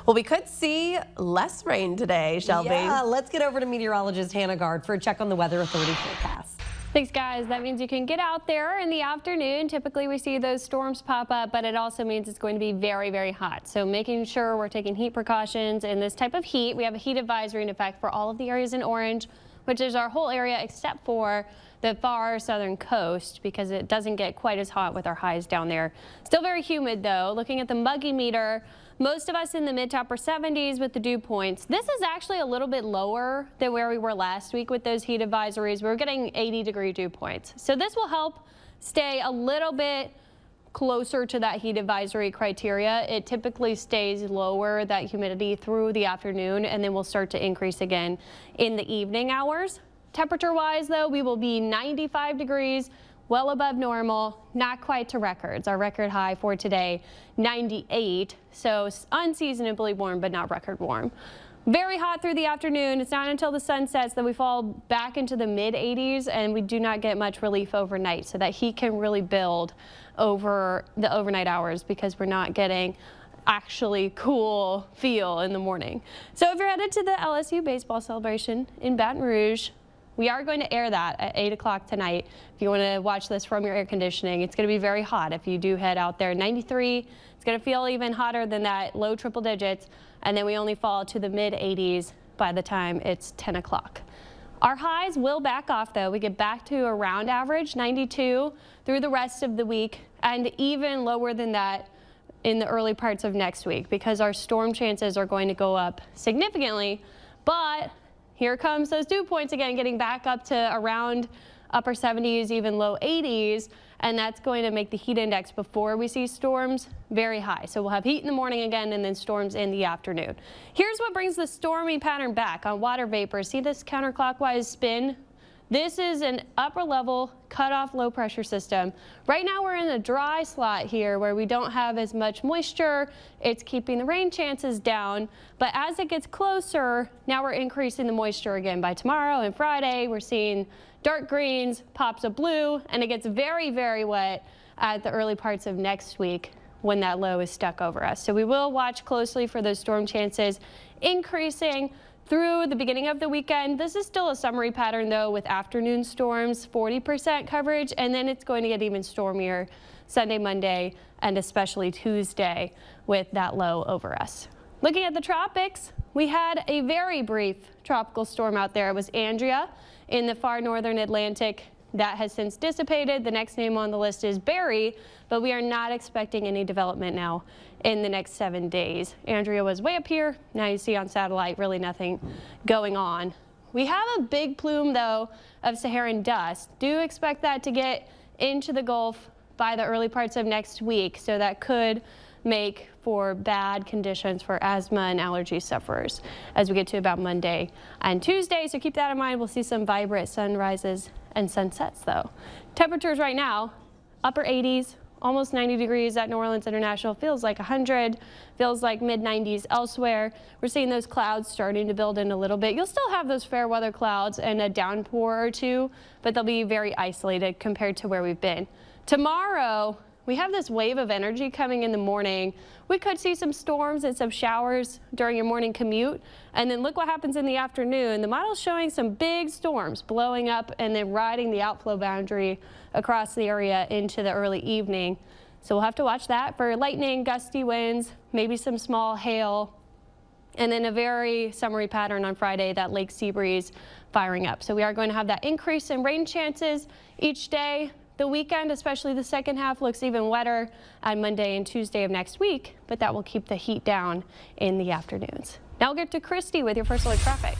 Well, we could see less rain today, Shelby. Yeah, let's get over to meteorologist Hannah Gard for a check on the Weather Authority forecast. Thanks, guys. That means you can get out there in the afternoon. Typically, we see those storms pop up, but it also means it's going to be very, very hot. So making sure we're taking heat precautions in this type of heat. We have a heat advisory in effect for all of the areas in orange, which is our whole area except for the far southern coast, because it doesn't get quite as hot with our highs down there. Still very humid, though. Looking at the muggy meter, most of us in the mid to upper 70s with the dew points. This is actually a little bit lower than where we were last week with those heat advisories. We were getting 80-degree dew points. So this will help stay a little bit closer to that heat advisory criteria. It typically stays lower, that humidity, through the afternoon, and then we'll start to increase again in the evening hours. Temperature-wise, though, we will be 95 degrees, well above normal, not quite to records. Our record high for today, 98, so unseasonably warm, but not record warm. Very hot through the afternoon. It's not until the sun sets that we fall back into the mid-80s, and we do not get much relief overnight, so that heat can really build over the overnight hours because we're not getting actually cool feel in the morning. So if you're headed to the LSU baseball celebration in Baton Rouge, we are going to air that at 8 o'clock tonight. If you want to watch this from your air conditioning, it's going to be very hot if you do head out there. 93, it's going to feel even hotter than that, low triple digits, and then we only fall to the mid 80s by the time it's 10 o'clock. Our highs will back off, though. We get back to around average, 92, through the rest of the week, and even lower than that in the early parts of next week, because our storm chances are going to go up significantly. But here comes those dew points again, getting back up to around upper 70s, even low 80s, and that's going to make the heat index before we see storms very high. So we'll have heat in the morning again and then storms in the afternoon. Here's what brings the stormy pattern back on water vapor. See this counterclockwise spin? This is an upper level cutoff low pressure system. Right now we're in a dry slot here where we don't have as much moisture. It's keeping the rain chances down, but as it gets closer, now we're increasing the moisture again. By tomorrow and Friday, we're seeing dark greens, pops of blue, and it gets very, very wet at the early parts of next week when that low is stuck over us. So we will watch closely for those storm chances increasing through the beginning of the weekend. This is still a summary pattern, though, with afternoon storms, 40% coverage, and then it's going to get even stormier Sunday, Monday, and especially Tuesday with that low over us. Looking at the tropics, we had a very brief tropical storm out there. It was Andrea in the far northern Atlantic. That has since dissipated. The next name on the list is Barry, but we are not expecting any development now in the next 7 days. Andrea was way up here. Now you see on satellite really nothing going on. We have a big plume, though, of Saharan dust. Do expect that to get into the Gulf by the early parts of next week, so that could make for bad conditions for asthma and allergy sufferers as we get to about Monday and Tuesday. So keep that in mind. We'll see some vibrant sunrises and sunsets, though. Temperatures right now, upper 80s, almost 90 degrees at New Orleans International. Feels like 100, feels like mid 90s elsewhere. We're seeing those clouds starting to build in a little bit. You'll still have those fair weather clouds and a downpour or two, but they'll be very isolated compared to where we've been. Tomorrow, we have this wave of energy coming in the morning. We could see some storms and some showers during your morning commute. And then look what happens in the afternoon. The model's showing some big storms blowing up and then riding the outflow boundary across the area into the early evening. So we'll have to watch that for lightning, gusty winds, maybe some small hail, and then a very summery pattern on Friday, that lake sea breeze firing up. So we are going to have that increase in rain chances each day. The weekend, especially the second half, looks even wetter on Monday and Tuesday of next week, but that will keep the heat down in the afternoons. Now we'll get to Christy with your first look traffic.